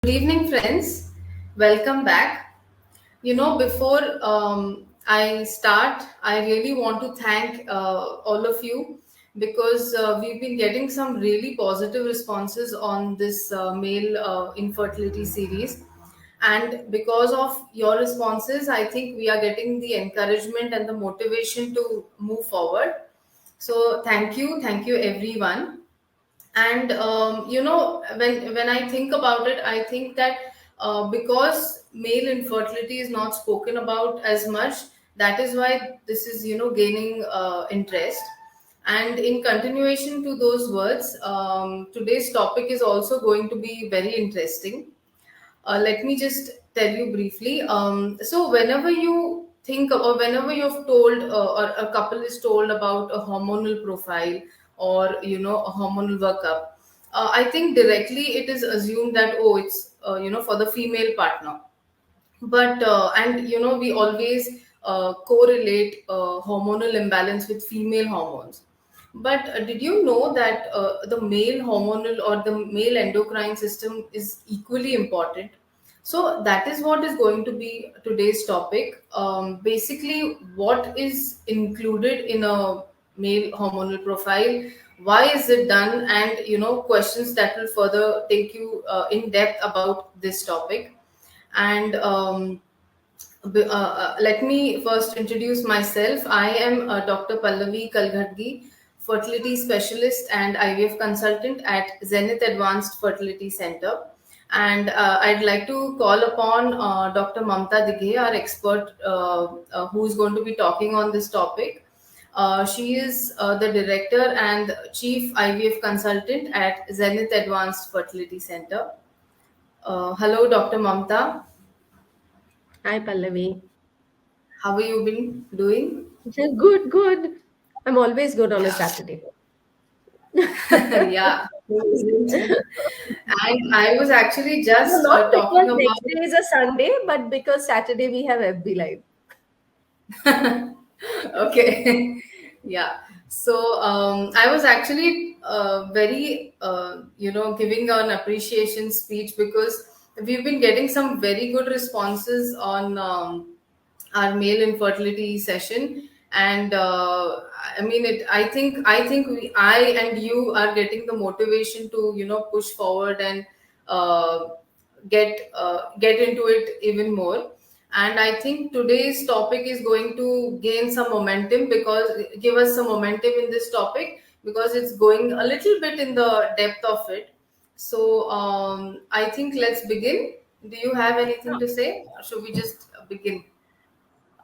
Good evening, friends. Welcome back. Before I start, I really want to thank all of you because we've been getting some really positive responses on this male infertility series. And because of your responses, I think we are getting the encouragement and the motivation to move forward. So, thank you, everyone. And when I think about it, I think that because male infertility is not spoken about as much, that is why this is gaining interest. And in continuation to those words, today's topic is also going to be very interesting. Let me just tell you briefly. So, whenever you think or whenever you've told or a couple is told about a hormonal profile or a hormonal workup, I think directly it is assumed that it's for the female partner. But and we always correlate hormonal imbalance with female hormones. But did you know that the male hormonal or the male endocrine system is equally important? So that is what is going to be today's topic. Basically, what is included in a male hormonal profile, why is it done, and questions that will further take you in depth about this topic. And let me first introduce myself. I am Dr. Pallavi Kalghadgi, fertility specialist and IVF consultant at Zenith Advanced Fertility Center. And I'd like to call upon Dr. Mamta Dighe, our expert who is going to be talking on this topic. She is the director and chief IVF consultant at Zenith Advanced Fertility Center. Hello, Dr. Mamta. Hi, Pallavi. How have you been doing? Good, good. I'm always good on a Saturday. Yeah, who isn't? And I was actually No, just not talking because about. next day is a Sunday, but because Saturday we have FB Live. Okay, yeah. So I was actually very, giving an appreciation speech because we've been getting some very good responses on our male infertility session. And I mean, I and you are getting the motivation to push forward and uh, get into it even more. And I think today's topic is going to gain some momentum, because give us some momentum in this topic, because it's going a little bit in the depth of it. So I think let's begin. Do you have anything to say, or should we just begin?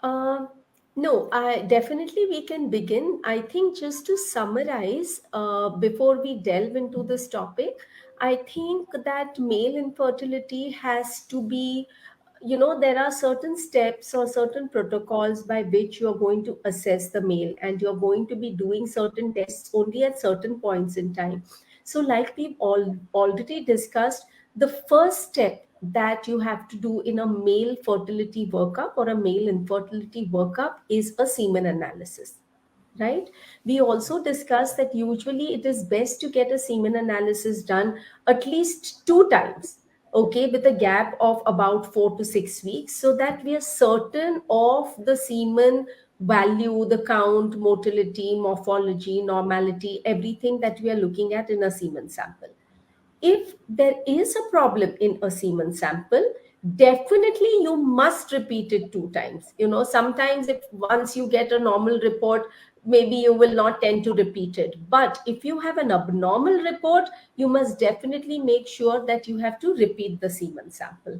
Um, no, I definitely we can begin. I think just to summarize, before we delve into this topic, I think that male infertility has to be, there are certain steps or certain protocols by which you're going to assess the male, and you're going to be doing certain tests only at certain points in time. So, like we've already discussed, the first step that you have to do in a male fertility workup or a male infertility workup is a semen analysis, right? We also discussed that usually it is best to get a semen analysis done at least 2 times, okay, with a gap of about 4 to 6 weeks, so that we are certain of the semen value, the count, motility, morphology, normality, everything that we are looking at in a semen sample. If there is a problem in a semen sample, definitely you must repeat it 2 times. Sometimes if once you get a normal report, maybe you will not tend to repeat it, but if you have an abnormal report, you must definitely make sure that you have to repeat the semen sample.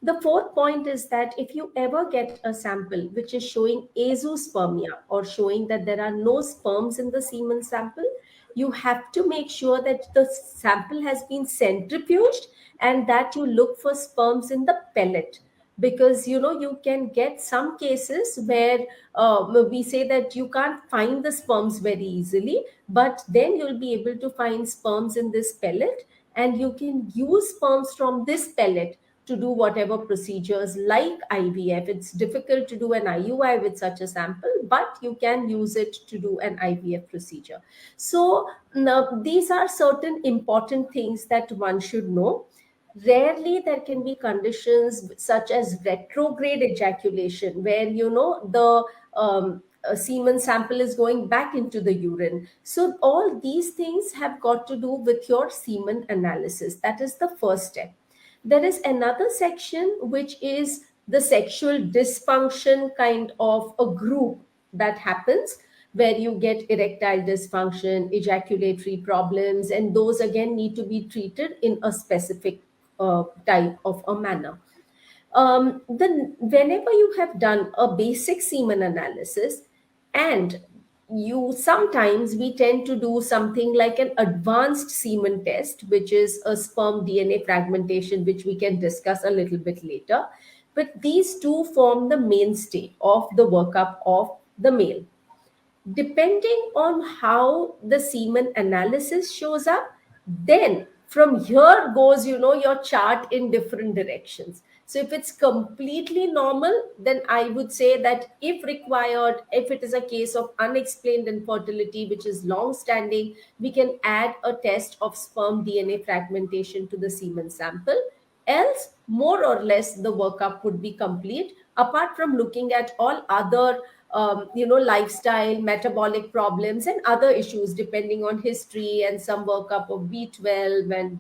The fourth point is that if you ever get a sample which is showing azoospermia, or showing that there are no sperms in the semen sample, you have to make sure that the sample has been centrifuged and that you look for sperms in the pellet. Because you can get some cases where we say that you can't find the sperms very easily, but then you'll be able to find sperms in this pellet, and you can use sperms from this pellet to do whatever procedures like IVF. It's difficult to do an IUI with such a sample, but you can use it to do an IVF procedure. So now, these are certain important things that one should know. Rarely there can be conditions such as retrograde ejaculation, where the semen sample is going back into the urine. So all these things have got to do with your semen analysis. That is the first step. There is another section which is the sexual dysfunction kind of a group that happens, where you get erectile dysfunction, ejaculatory problems, and those again need to be treated in a specific type of a manner. Then, whenever you have done a basic semen analysis, and you sometimes we tend to do something like an advanced semen test, which is a sperm DNA fragmentation, which we can discuss a little bit later. But these two form the mainstay of the workup of the male. Depending on how the semen analysis shows up, then from here goes your chart in different directions. So if it's completely normal, then I would say that if required, if it is a case of unexplained infertility which is long standing, we can add a test of sperm DNA fragmentation to the semen sample. Else, more or less, the workup would be complete, apart from looking at all other lifestyle, metabolic problems, and other issues depending on history, and some workup of B12 and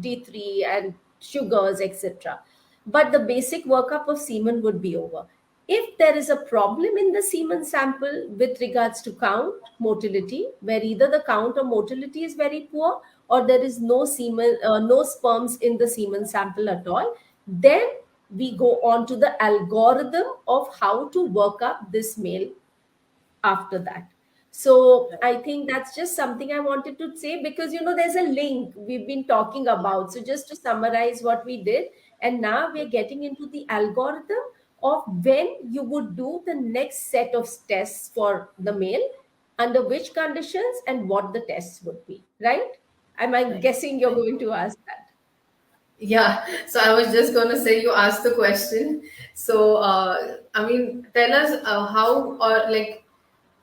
D3 and sugars, etc. But the basic workup of semen would be over. If there is a problem in the semen sample with regards to count, motility, where either the count or motility is very poor, or there is no semen, no sperms in the semen sample at all, then we go on to the algorithm of how to work up this male after that. So I think that's just something I wanted to say, because there's a link we've been talking about. So just to summarize what we did, and now we're getting into the algorithm of when you would do the next set of tests for the male, under which conditions, and what the tests would be, right? Am I Right. guessing you're Right. going to ask that? Yeah, so I was just going to say you asked the question. So, I mean, tell us how, or like,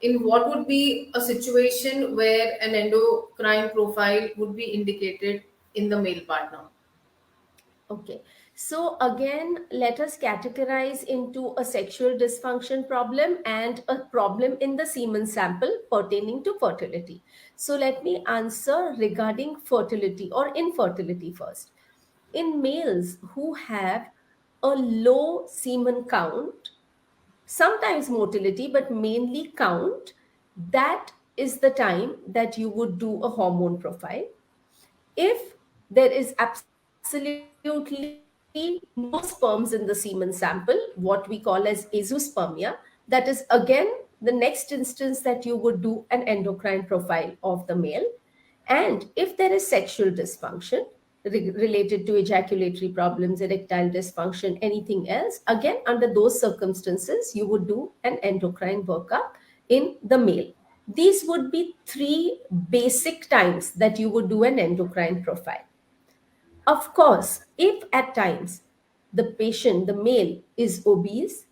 in what would be a situation where an endocrine profile would be indicated in the male partner? Okay. So again, let us categorize into a sexual dysfunction problem and a problem in the semen sample pertaining to fertility. So let me answer regarding fertility or infertility first. In males who have a low semen count, sometimes motility, but mainly count, that is the time that you would do a hormone profile. If there is absolutely no sperms in the semen sample, what we call as azoospermia, that is again the next instance that you would do an endocrine profile of the male. And if there is sexual dysfunction related to ejaculatory problems, erectile dysfunction, anything else, again, under those circumstances, you would do an endocrine workup in the male. These would be three basic times that you would do an endocrine profile. Of course, if at times the patient, the male, is obese,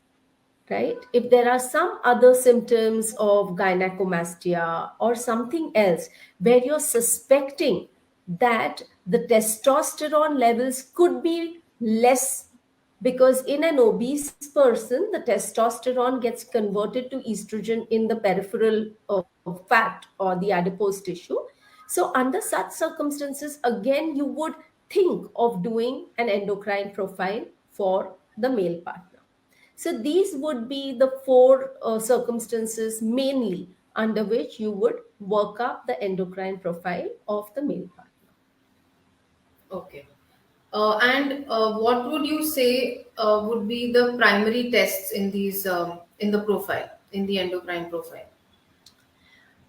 right? If there are some other symptoms of gynecomastia or something else where you're suspecting that the testosterone levels could be less, because in an obese person, the testosterone gets converted to estrogen in the peripheral fat or the adipose tissue. So, under such circumstances, again, you would think of doing an endocrine profile for the male partner. So these would be the four circumstances mainly under which you would work up the endocrine profile of the male partner. Okay. And what would you say would be the primary tests in these in the profile, in the endocrine profile?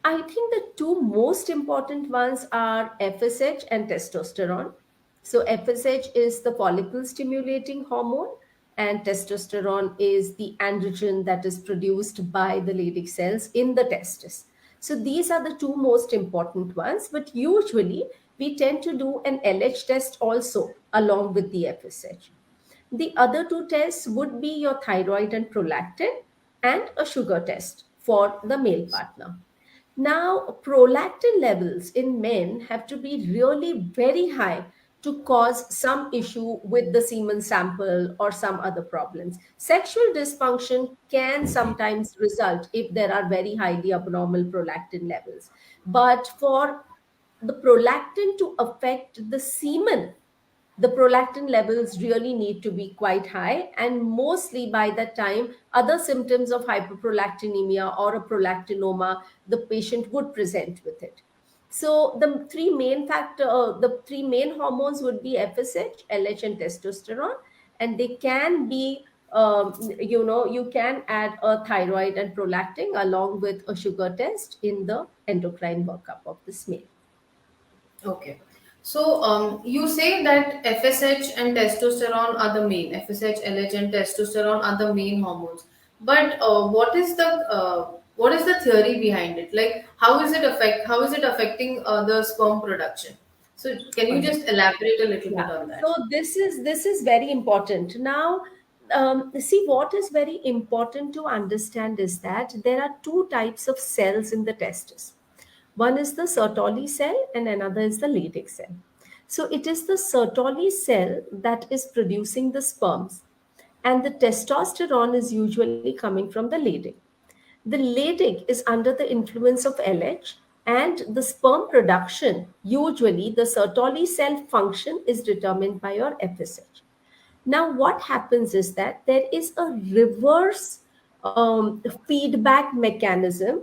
I think the two most important ones are FSH and testosterone. So, FSH is the follicle stimulating hormone, and testosterone is the androgen that is produced by the Leydig cells in the testis. So, these are the two most important ones, but usually we tend to do an LH test also along with the FSH. The other two tests would be your thyroid and prolactin, and a sugar test for the male partner. Now, prolactin levels in men have to be really very high to cause some issue with the semen sample or some other problems. Sexual dysfunction can sometimes result if there are very highly abnormal prolactin levels. But for the prolactin to affect the semen, the prolactin levels really need to be quite high, and mostly by that time other symptoms of hyperprolactinemia or a prolactinoma, the patient would present with it. So the three main hormones would be FSH, LH, and testosterone, and they can be, you can add a thyroid and prolactin along with a sugar test in the endocrine workup of this male. Okay. So you say that FSH and testosterone are the main, FSH, LH, and testosterone are the main hormones. But what is the theory behind it? Like, how is it affecting the sperm production? So can you All right. just elaborate a little Yeah. bit on that? So this is very important. Now, see, what is very important to understand is that there are two types of cells in the testis. One is the Sertoli cell and another is the Leydig cell. So it is the Sertoli cell that is producing the sperms, and the testosterone is usually coming from the Leydig. The Leydig is under the influence of LH, and the sperm production, usually the Sertoli cell function, is determined by your FSH. Now, what happens is that there is a reverse feedback mechanism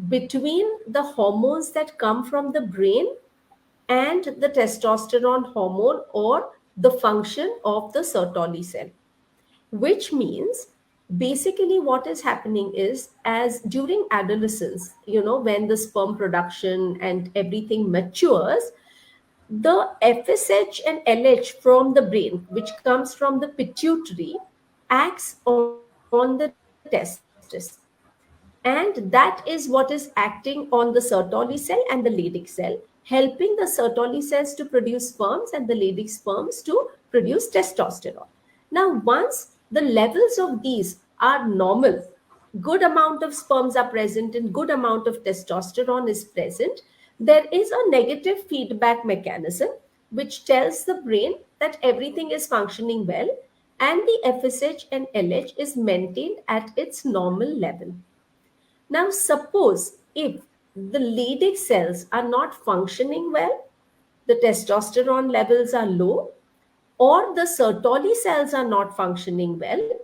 between the hormones that come from the brain and the testosterone hormone or the function of the Sertoli cell, which means basically what is happening is, as during adolescence, when the sperm production and everything matures, the FSH and LH from the brain, which comes from the pituitary, acts on the testis. And that is what is acting on the Sertoli cell and the Leydig cell, helping the Sertoli cells to produce sperms and the Leydig sperms to produce testosterone. Now, once the levels of these are normal, good amount of sperms are present and good amount of testosterone is present, there is a negative feedback mechanism which tells the brain that everything is functioning well and the FSH and LH is maintained at its normal level. Now, suppose if the Leydig cells are not functioning well, the testosterone levels are low, or the Sertoli cells are not functioning well,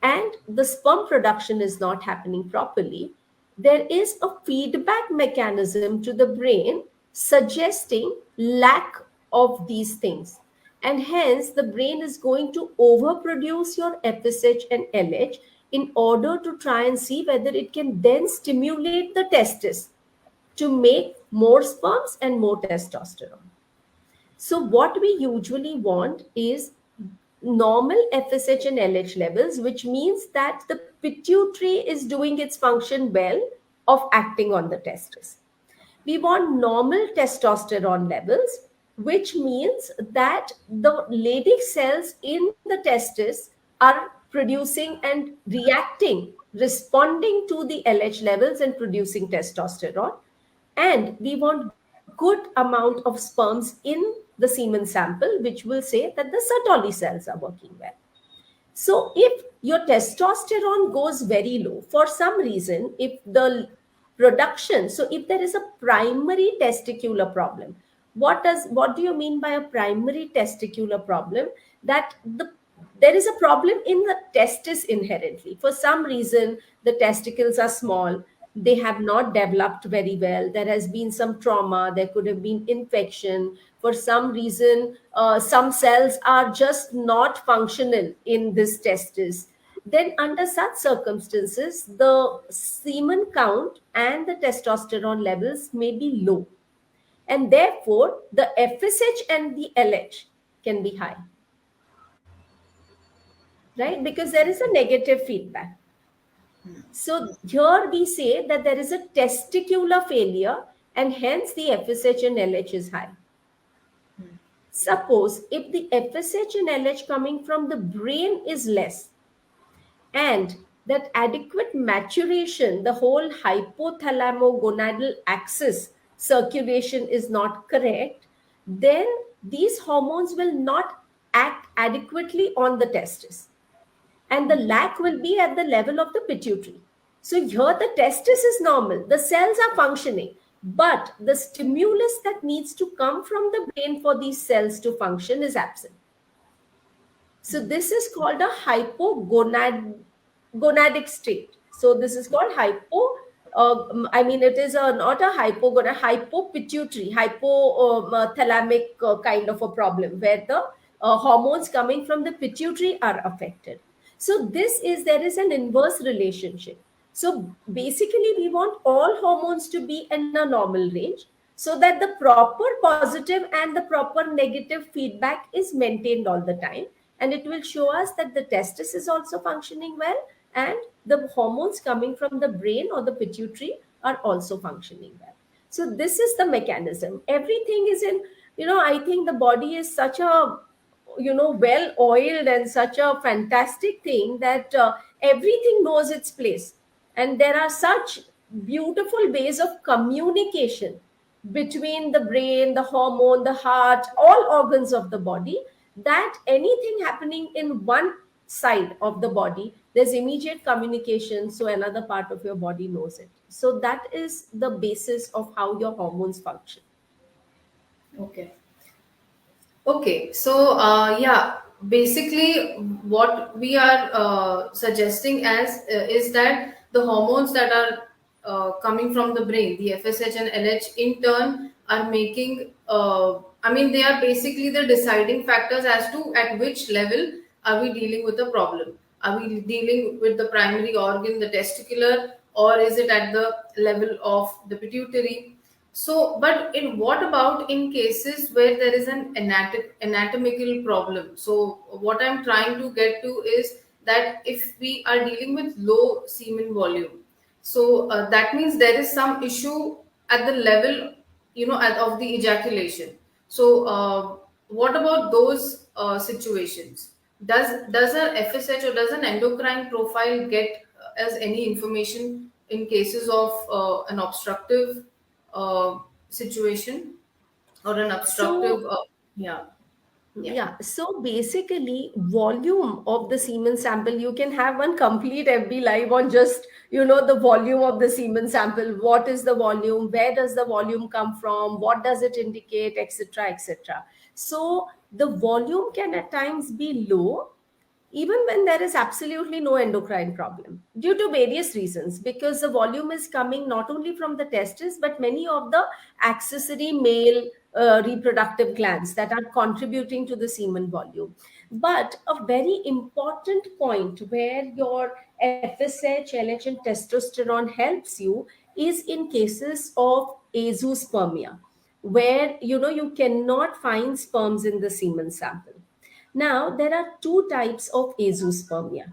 and the sperm production is not happening properly, there is a feedback mechanism to the brain suggesting lack of these things. And hence, the brain is going to overproduce your FSH and LH in order to try and see whether it can then stimulate the testis to make more sperms and more testosterone. So, what we usually want is normal FSH and LH levels, which means that the pituitary is doing its function well of acting on the testis. We want normal testosterone levels, which means that the Leydig cells in the testis are producing and reacting, responding to the LH levels and producing testosterone. And we want good amount of sperms in the semen sample, which will say that the Sertoli cells are working well. So, if your testosterone goes very low for some reason, if the production, so if there is a primary testicular problem, what do you mean by a primary testicular problem? That there is a problem in the testis inherently. For some reason, the testicles are small, they have not developed very well, there has been some trauma, there could have been infection, for some reason some cells are just not functional in this testis. Then under such circumstances, the semen count and the testosterone levels may be low, and therefore the FSH and the LH can be high, right? Because there is a negative feedback. So here we say that there is a testicular failure and hence the FSH and LH is high. Suppose if the FSH and LH coming from the brain is less and that adequate maturation, the whole hypothalamo-gonadal axis circulation is not correct, then these hormones will not act adequately on the testis, and the lack will be at the level of the pituitary. So here the testis is normal, the cells are functioning, but the stimulus that needs to come from the brain for these cells to function is absent. So this is called a gonadic state. So this is called hypo. I mean, it is not a hypogonad, hypopituitary, hypothalamic kind of a problem where the hormones coming from the pituitary are affected. So there is an inverse relationship. So basically, we want all hormones to be in a normal range so that the proper positive and the proper negative feedback is maintained all the time, and it will show us that the testis is also functioning well, and the hormones coming from the brain or the pituitary are also functioning well. So this is the mechanism. Everything is in, I think the body is such a, well oiled and such a fantastic thing that everything knows its place, and there are such beautiful ways of communication between the brain, the hormone, the heart, all organs of the body, that anything happening in one side of the body, there's immediate communication, so another part of your body knows it. So that is the basis of how your hormones function. Okay. Okay, so yeah, basically what we are suggesting as is that the hormones that are coming from the brain, the FSH and LH, in turn are making. I mean, they are basically the deciding factors as to at which level are we dealing with a problem. Are we dealing with the primary organ, the testicular, or is it at the level of the pituitary? So, but in what about in cases where there is an anatomical problem? So, what I'm trying to get to is that if we are dealing with low semen volume, so that means there is some issue at the level, of the ejaculation. So, what about those situations? Does a FSH or does an endocrine profile get as any information in cases of an obstructive uh, situation or an obstructive? So Yeah, yeah. yeah, so basically, volume of the semen sample, you can have one complete FB live on just, the volume of the semen sample. What is the volume? Where does the volume come from? What does it indicate, etc., etc. So the volume can at times be low, even when there is absolutely no endocrine problem, due to various reasons, because the volume is coming not only from the testes but many of the accessory male reproductive glands that are contributing to the semen volume. But a very important point where your FSH, LH, and testosterone helps you is in cases of azoospermia, where you cannot find sperms in the semen sample. Now, there are two types of azoospermia.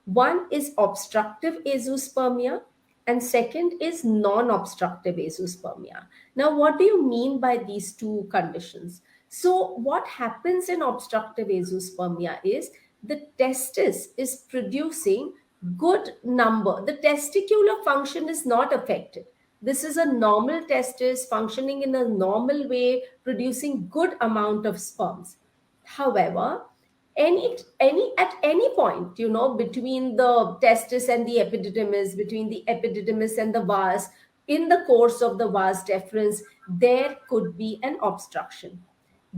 One is obstructive azoospermia, and second is non-obstructive azoospermia. Now, what do you mean by these two conditions? So, what happens in obstructive azoospermia is the testis is producing good number. The testicular function is not affected. This is a normal testis functioning in a normal way, producing good amount of sperms. However, at any point, between the testis and the epididymis, between the epididymis and the vas, in the course of the vas deferens, there could be an obstruction,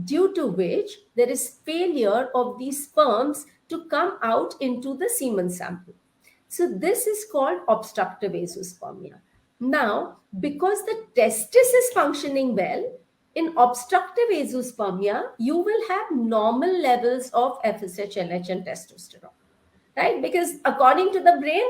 due to which there is failure of these sperms to come out into the semen sample. So this is called obstructive azoospermia. Now, because the testis is functioning well, in obstructive azoospermia, you will have normal levels of FSH, LH, and testosterone, right? Because according to the brain,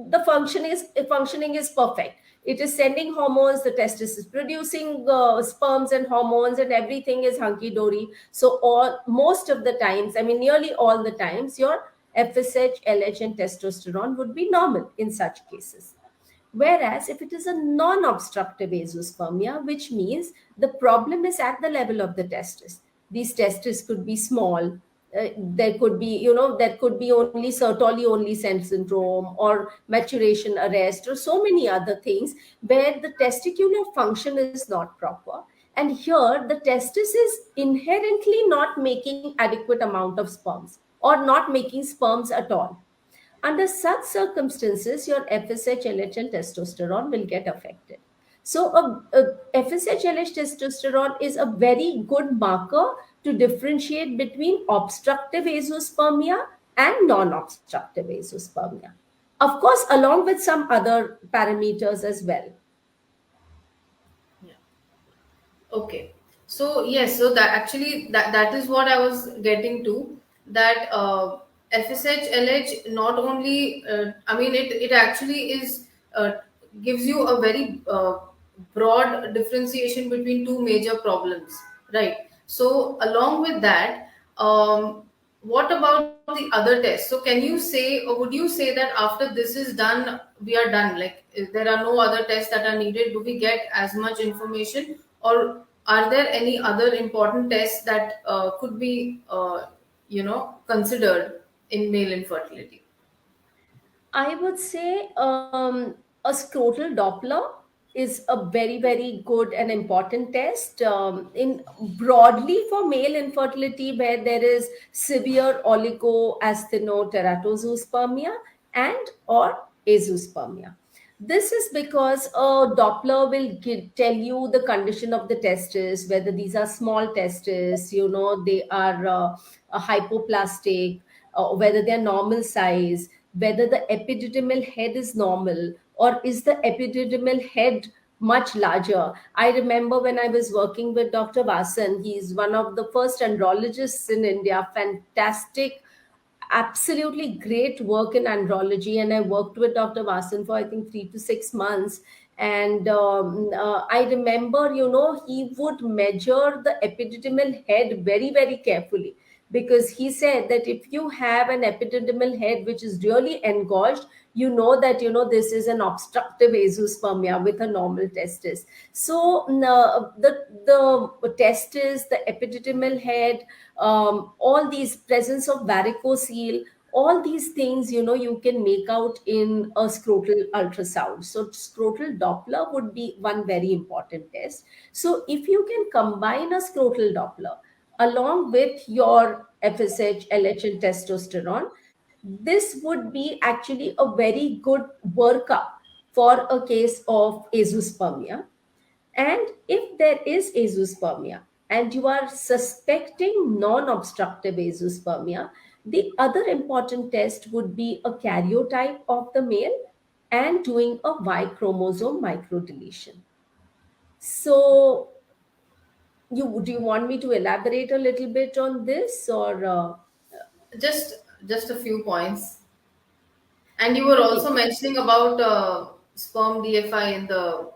the functioning is perfect. It is sending hormones, the testis is producing sperms and hormones, and everything is hunky dory. So all most of the times, I mean nearly all the times, your FSH, LH, and testosterone would be normal in such cases. Whereas if it is a non-obstructive azoospermia, which means the problem is at the level of the testis, these testes could be small. There could be, there could be only Sertoli only syndrome or maturation arrest or so many other things where the testicular function is not proper. And here the testis is inherently not making adequate amount of sperms or not making sperms at all. Under such circumstances, your FSH, LH, and testosterone will get affected. So, FSH, LH, testosterone is a very good marker to differentiate between obstructive azoospermia and non obstructive azoospermia. Of course, along with some other parameters as well. Yeah. Okay. So yes, so that actually that is what I was getting to, that FSH LH not only I mean it actually is gives you a very broad differentiation between two major problems, right? So along with that, what about the other tests? So can you say, or would you say that after this is done, we are done? Like, if there are no other tests that are needed, do we get as much information, or are there any other important tests that could be, considered in male infertility? I would say a scrotal Doppler is a very, very good and important test in broadly for male infertility where there is severe oligoasthenoteratozoospermia and or azoospermia. This is because a Doppler will tell you the condition of the testes, whether these are small testes, they are hypoplastic, whether they are normal size, whether the epididymal head is normal or is the epididymal head much larger. I remember when I was working with Dr. Vasan, he's one of the first andrologists in India, fantastic, absolutely great work in andrology. And I worked with Dr. Vasan for I think 3 to 6 months. And I remember, he would measure the epididymal head very, very carefully, because he said that if you have an epididymal head which is really engorged, you know that this is an obstructive azoospermia with a normal testis. So the testis, the epididymal head, all these presence of varicocele, all these things you can make out in a scrotal ultrasound. So scrotal Doppler would be one very important test. So if you can combine a scrotal Doppler along with your FSH, LH, and testosterone, this would be actually a very good workup for a case of azoospermia. And if there is azoospermia and you are suspecting non obstructive azoospermia, the other important test would be a karyotype of the male and doing a Y chromosome microdeletion. So, do you want me to elaborate a little bit on this or? Just a few points. And you were Okay, also mentioning about sperm DFI in the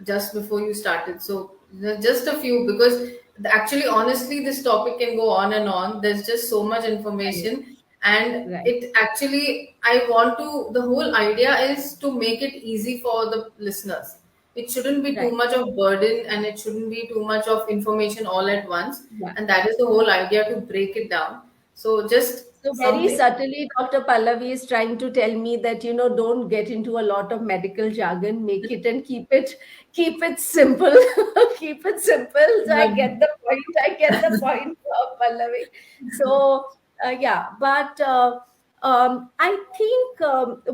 just before you started. So just a few, because actually, honestly, this topic can go on and on. There's just so much right, information, and right, it actually, I want to. The whole idea is to make it easy for the listeners. It shouldn't be too right. much of burden, and it shouldn't be too much of information all at once. Yeah. And that is the whole idea, to break it down. So just So very something. subtly, Dr. Pallavi is trying to tell me that don't get into a lot of medical jargon. Make it and keep it simple. Keep it simple. So I get the point. I get the point, Pallavi. So yeah, but I think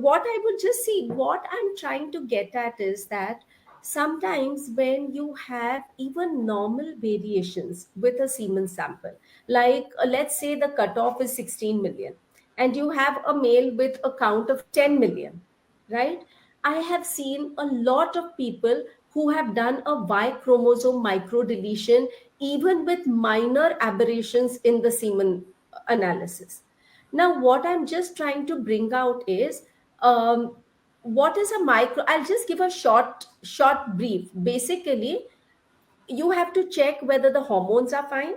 what I would just see, what I'm trying to get at is that sometimes when you have even normal variations with a semen sample, like let's say the cutoff is 16 million and you have a male with a count of 10 million, right? I have seen a lot of people who have done a Y chromosome microdeletion even with minor aberrations in the semen analysis. Now what I'm just trying to bring out is, um, what is a micro, I'll just give a short brief. Basically, you have to check whether the hormones are fine.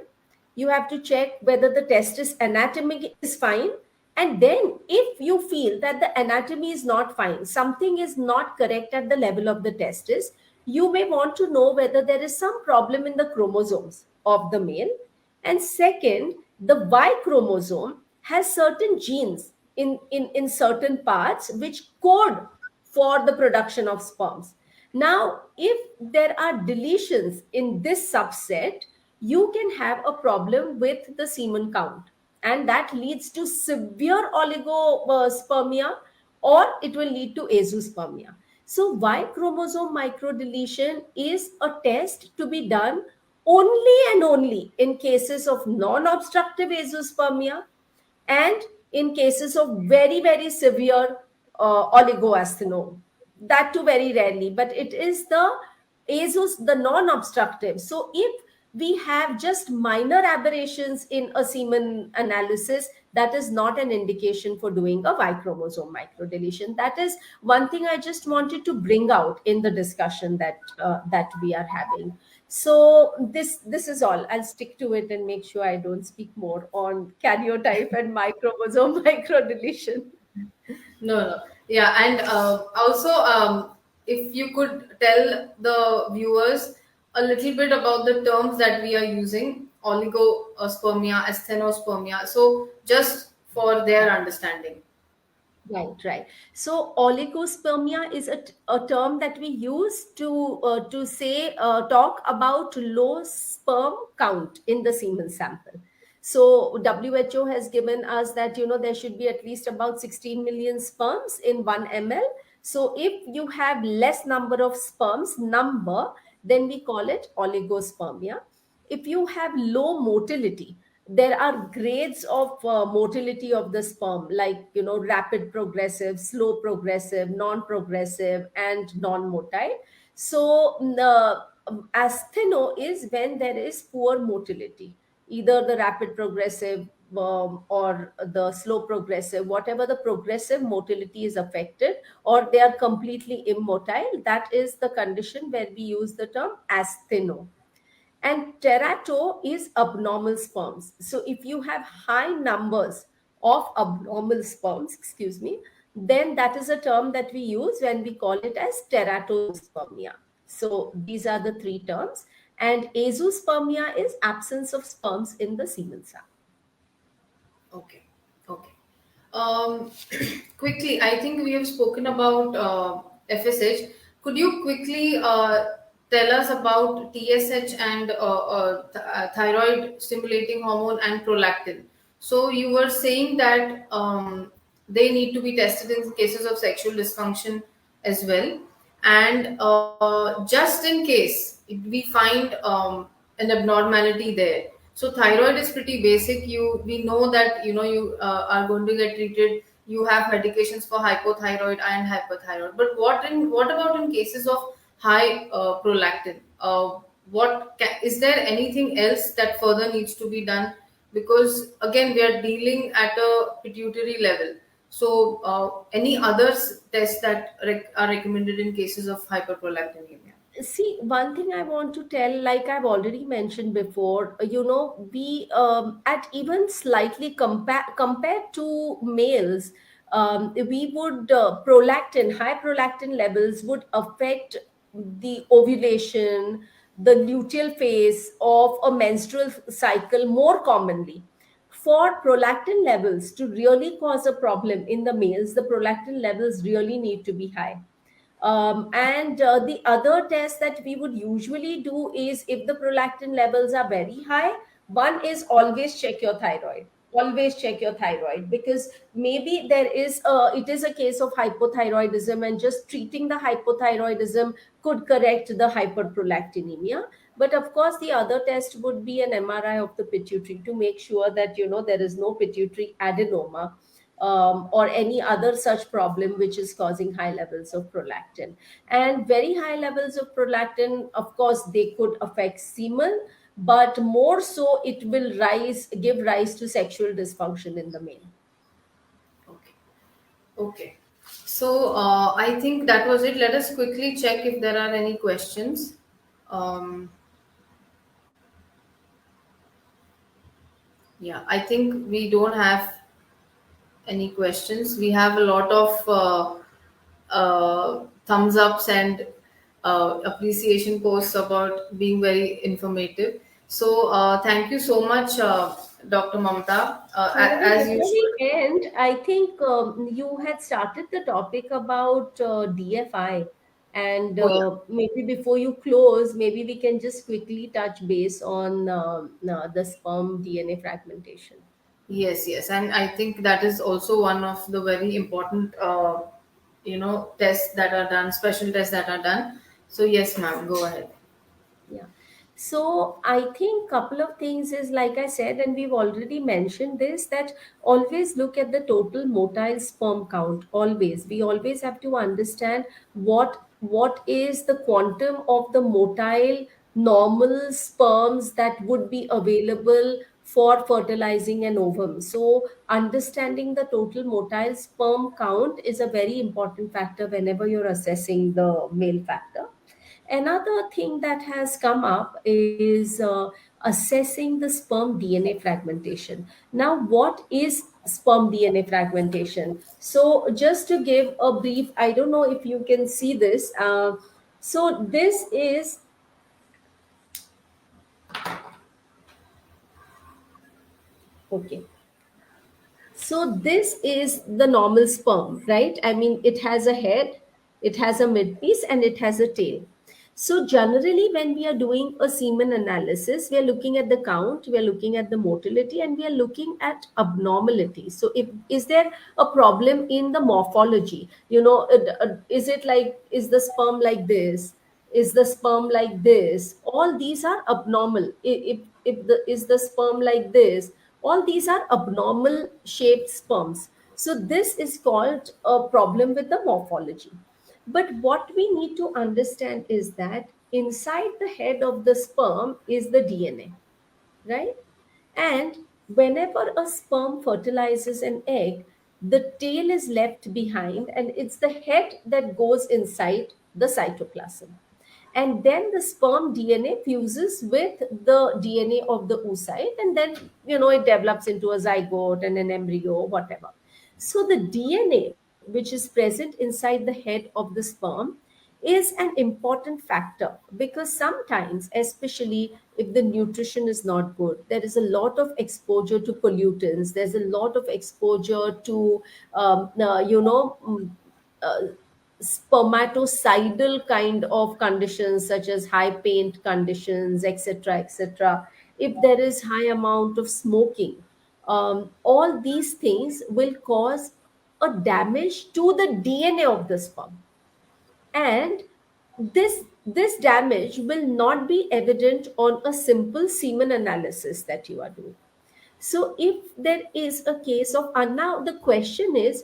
You have to check whether the testis anatomy is fine. And then, if you feel that the anatomy is not fine, something is not correct at the level of the testis, you may want to know whether there is some problem in the chromosomes of the male. And second, the Y chromosome has certain genes in certain parts which code for the production of sperms. Now, if there are deletions in this subset, you can have a problem with the semen count, and that leads to severe oligospermia, or it will lead to azoospermia. So, Y chromosome microdeletion is a test to be done only and only in cases of non obstructive azoospermia and in cases of very, very severe oligoasthenome. That too very rarely, but it is the the non-obstructive. So if we have just minor aberrations in a semen analysis, that is not an indication for doing a Y chromosome microdeletion. That is one thing I just wanted to bring out in the discussion that we are having. So this is all. I'll stick to it and make sure I don't speak more on karyotype and microchromosome microdeletion. No, no. Yeah, and also, if you could tell the viewers a little bit about the terms that we are using, oligospermia, asthenospermia. So, just for their understanding. Right, right. So oligospermia is a term that we use to say talk about low sperm count in the semen sample. So WHO has given us that there should be at least about 16 million sperms in 1 ml. So if you have less number of sperms number, then we call it oligospermia. If you have low motility, there are grades of motility of the sperm, like rapid progressive, slow progressive, non progressive, and non motile. So astheno is when there is poor motility, either the rapid progressive or the slow progressive, whatever the progressive motility is affected, or they are completely immotile. That is the condition where we use the term astheno. And terato is abnormal sperms. So if you have high numbers of abnormal sperms, excuse me, then that is a term that we use when we call it as teratospermia. So these are the three terms. And azoospermia is absence of sperms in the semen sac. Okay. Okay. Um, quickly, I think we have spoken about FSH. Could you quickly tell us about TSH and thyroid stimulating hormone and prolactin? So you were saying that they need to be tested in cases of sexual dysfunction as well, and just in case if we find an abnormality there, so thyroid is pretty basic. We know that you are going to get treated. You have medications for hypothyroid and hyperthyroid. But what about in cases of high prolactin? Is there anything else that further needs to be done? Because again, we are dealing at a pituitary level. So any other tests that are recommended in cases of hyperprolactinemia? See, one thing I want to tell, like I've already mentioned before, we at even slightly compared to males, we would high prolactin levels would affect the ovulation, the luteal phase of a menstrual cycle more commonly. For prolactin levels to really cause a problem in the males, the prolactin levels really need to be high. And the other test that we would usually do is, if the prolactin levels are very high, one is always check your thyroid. Always check your thyroid, because maybe it is a case of hypothyroidism, and just treating the hypothyroidism could correct the hyperprolactinemia. But of course, the other test would be an MRI of the pituitary to make sure that there is no pituitary adenoma, or any other such problem which is causing high levels of prolactin. And very high levels of prolactin, of course, they could affect semen, but more so it will give rise to sexual dysfunction in the male. Okay. Okay. So I think that was it. Let us quickly check if there are any questions. Um, yeah, I think we don't have any questions. We have a lot of thumbs ups and appreciation posts about being very informative. So thank you so much, Dr. Mamta. However, As before usual, we end, I think you had started the topic about DFI. And Oh yeah. maybe before you close, maybe we can just quickly touch base on the sperm DNA fragmentation. Yes, yes, and I think that is also one of the very important, tests that are done, special tests that are done. So yes, ma'am, go ahead. Yeah. So I think couple of things is, like I said, and we've already mentioned this, that always look at the total motile sperm count. Always. We always have to understand what is the quantum of the motile normal sperms that would be available for fertilizing an ovum. So understanding the total motile sperm count is a very important factor whenever you're assessing the male factor. Another thing that has come up is assessing the sperm DNA fragmentation. Now, what is sperm DNA fragmentation? So, just to give a brief, I don't know if you can see this. So, this is okay. So this is the normal sperm, right? I mean, it has a head, it has a midpiece, and it has a tail. So generally, when we are doing a semen analysis, we are looking at the count, we are looking at the motility, and we are looking at abnormality. So, if is there a problem in the morphology? Is it like, is the sperm like this? Is the sperm like this? All these are abnormal. If the is the sperm like this, all these are abnormal shaped sperms. So this is called a problem with the morphology. But what we need to understand is that inside the head of the sperm is the DNA, right? And whenever a sperm fertilizes an egg, the tail is left behind, and it's the head that goes inside the cytoplasm. And then the sperm DNA fuses with the DNA of the oocyte, and then it develops into a zygote and an embryo, whatever. So the DNA, which is present inside the head of the sperm, is an important factor, because sometimes, especially if the nutrition is not good, there is a lot of exposure to pollutants, there's a lot of exposure to um, uh, you know mm, uh, spermatocidal kind of conditions, such as high paint conditions, etc., etc. If there is high amount of smoking, all these things will cause a damage to the DNA of the sperm. And this damage will not be evident on a simple semen analysis that you are doing. So if there is a case of, and now the question is,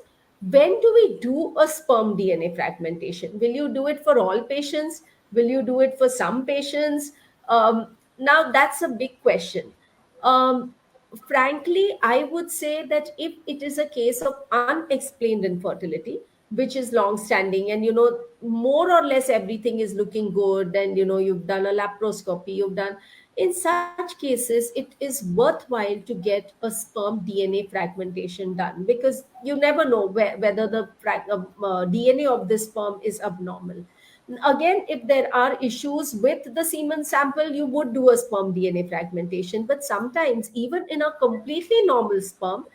when do we do a sperm DNA fragmentation? Will you do it for all patients? Will you do it for some patients? Now that's a big question. Um, Frankly, I would say that if it is a case of unexplained infertility, which is long standing, and more or less everything is looking good, and you've done a laparoscopy, you've done, in such cases it is worthwhile to get a sperm DNA fragmentation done, because you never know whether the DNA of this sperm is abnormal. Again, if there are issues with the semen sample, you would do a sperm DNA fragmentation. But sometimes, even in a completely normal sperm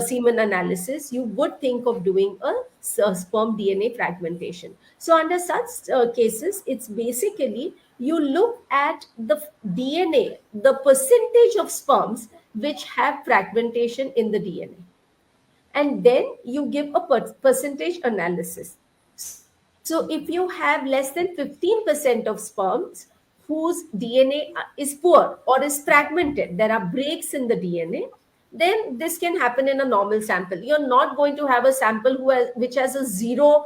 semen analysis, you would think of doing a sperm DNA fragmentation. So, under such cases, it's basically you look at the DNA, the percentage of sperms which have fragmentation in the DNA, and then you give a percentage analysis. So if you have less than 15% of sperms whose DNA is poor or is fragmented, there are breaks in the DNA, then this can happen in a normal sample. You're not going to have a sample which has a zero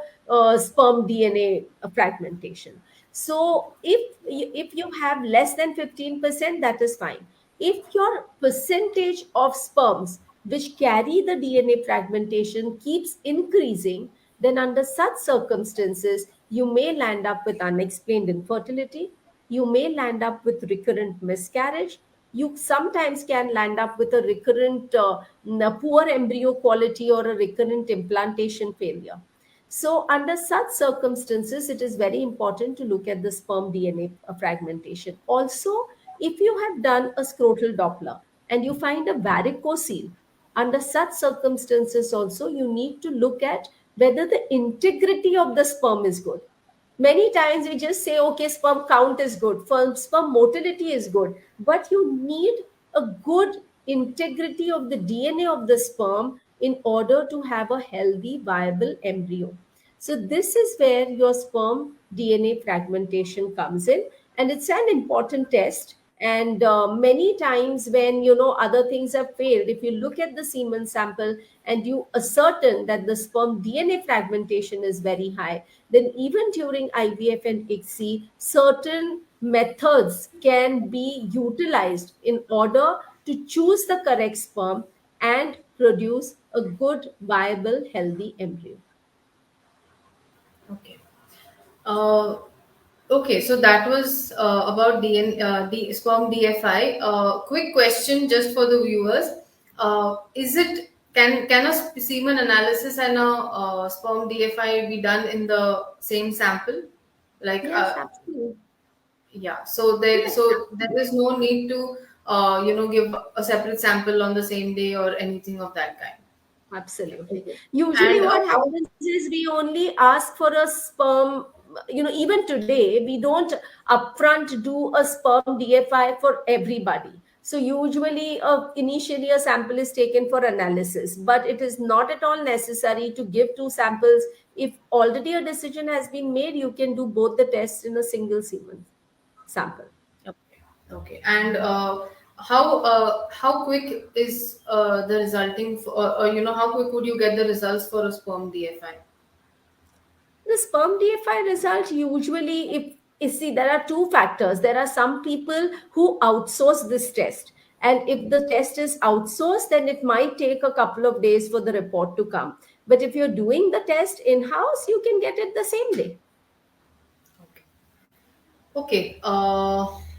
sperm DNA fragmentation. So if you have less than 15%, that is fine. If your percentage of sperms which carry the DNA fragmentation keeps increasing, then under such circumstances, you may land up with unexplained infertility. You may land up with recurrent miscarriage. You sometimes can land up with a recurrent poor embryo quality or a recurrent implantation failure. So, under such circumstances, it is very important to look at the sperm DNA fragmentation. Also, if you have done a scrotal Doppler and you find a varicocele, under such circumstances, also, you need to look at whether the integrity of the sperm is good. Many times we just say, okay, sperm count is good, sperm motility is good, but you need a good integrity of the DNA of the sperm in order to have a healthy, viable embryo. So this is where your sperm DNA fragmentation comes in, and it's an important test. And many times when other things have failed, if you look at the semen sample and you ascertain that the sperm DNA fragmentation is very high, then even during IVF and ICSI, certain methods can be utilized in order to choose the correct sperm and produce a good, viable, healthy embryo. Okay. Uh, okay, so that was about sperm DFI. Quick question just for the viewers: Is it can a semen analysis and a sperm DFI be done in the same sample? Like, Yes, absolutely. yeah. So there is no need to give a separate sample on the same day or anything of that kind. Absolutely. Okay. Usually, And what happens is we only ask for a sperm. Even today, we don't upfront do a sperm DFI for everybody. So, usually, initially, a sample is taken for analysis, but it is not at all necessary to give two samples. If already a decision has been made, you can do both the tests in a single semen sample. okay, okay. And how quick is the resulting, or how quick would you get the results for a sperm DFI? The sperm DFI result usually, if you see, there are two factors. There are some people who outsource this test. And if the test is outsourced, then it might take a couple of days for the report to come. But if you're doing the test in house, you can get it the same day. Okay. Okay,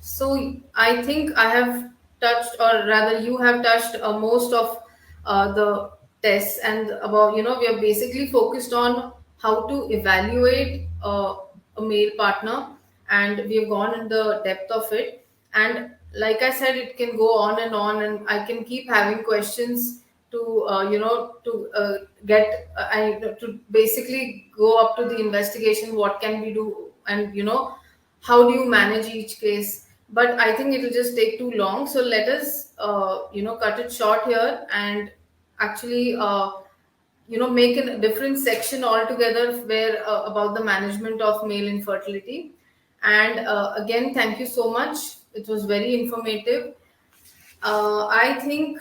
so I think I have touched, or rather, you have touched most of the tests, and about we are basically focused on how to evaluate a male partner, and we have gone in the depth of it. And like I said, it can go on, and I can keep having questions to get to basically go up to the investigation. What can we do, and how do you manage each case? But I think it will just take too long, so let us cut it short here, and actually make a different section altogether where about the management of male infertility. And again, thank you so much, it was very informative. I think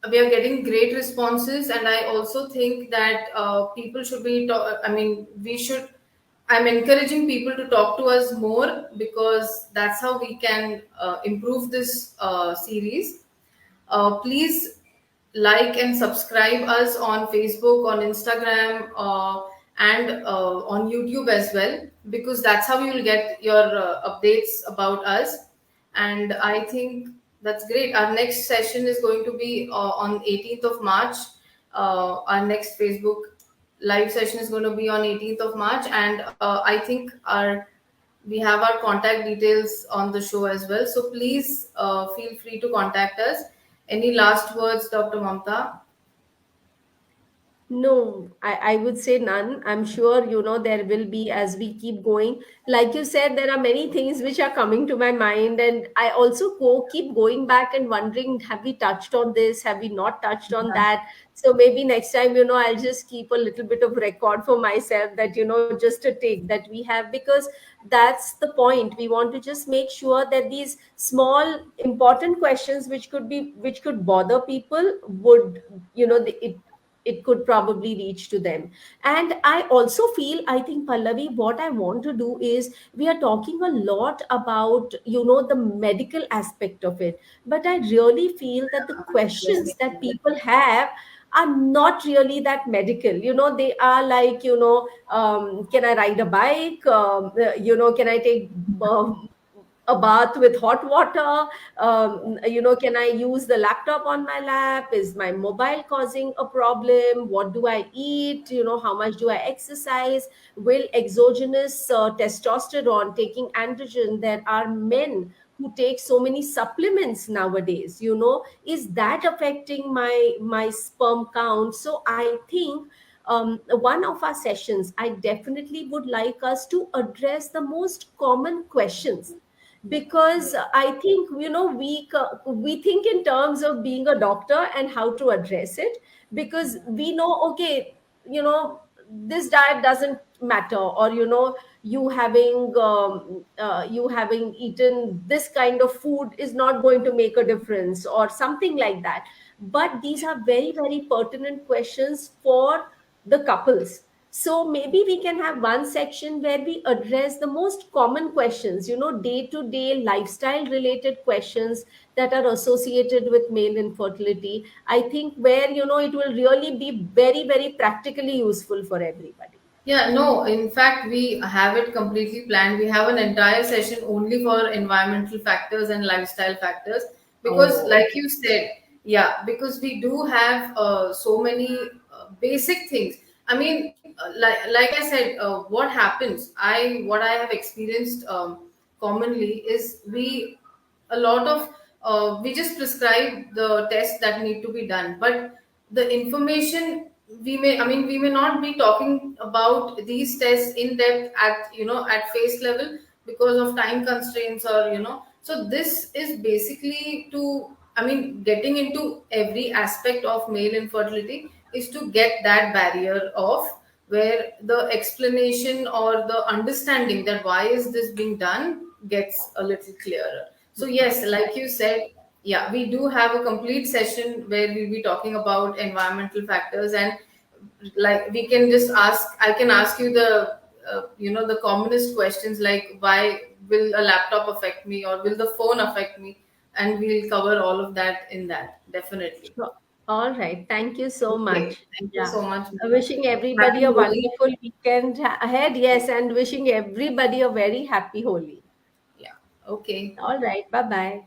we are getting great responses, and I also think that people should be I mean, we should, I'm encouraging people to talk to us more, because that's how we can improve this series. Please like and subscribe us on Facebook, on Instagram, and on YouTube as well, because that's how you will get your updates about us. And I think that's great. Our next session is going to be on 18th of March. Our next Facebook live session is going to be on 18th of March, and I think our we have our contact details on the show as well. So please feel free to contact us. Any last words, Dr. Mamta? No, I would say none. I'm sure, there will be as we keep going. Like you said, there are many things which are coming to my mind. And I also keep going back and wondering, have we touched on this? Have we not touched on that? So maybe next time, I'll just keep a little bit of record for myself that, just a take that we have, because that's the point. We want to just make sure that these small, important questions, which could bother people, would, it could probably reach to them. And I also feel, I think, Pallavi, what I want to do is, we are talking a lot about the medical aspect of it, but I really feel that the Yes. questions that people have are not really that medical. They are like, can I ride a bike, can I take a bath with hot water, can I use the laptop on my lap, is my mobile causing a problem, what do I eat, how much do I exercise, will exogenous testosterone, taking androgen, there are men who take so many supplements nowadays, is that affecting my sperm count? So I think one of our sessions, I definitely would like us to address the most common questions, because I think, we think in terms of being a doctor and how to address it, because we know, okay, this diet doesn't matter, or you having eaten this kind of food is not going to make a difference, or something like that. But these are very, very pertinent questions for the couples. So maybe we can have one section where we address the most common questions, day to day lifestyle related questions that are associated with male infertility. I think where, it will really be very, very practically useful for everybody. Yeah, no, in fact, we have it completely planned. We have an entire session only for environmental factors and lifestyle factors because, Oh, like okay. you said, yeah, because we do have so many basic things. I mean, like I said, what happens? What I have experienced commonly is a lot of we just prescribe the tests that need to be done, but the information we may not be talking about these tests in depth at at face level because of time constraints, or so this is basically to, getting into every aspect of male infertility is to get that barrier off, where the explanation or the understanding that why is this being done gets a little clearer. So yes, like you said, yeah, we do have a complete session where we'll be talking about environmental factors, and like we can just ask, I can ask you the the commonest questions, like why will a laptop affect me, or will the phone affect me, and we'll cover all of that in that, definitely. Sure. All right. Thank you so Okay, much. thank you Yeah. so much, Mira. Wishing everybody Happy a Holi. wonderful weekend ahead. Yes. And wishing everybody a very happy Holi. Yeah, okay. All right. Bye bye.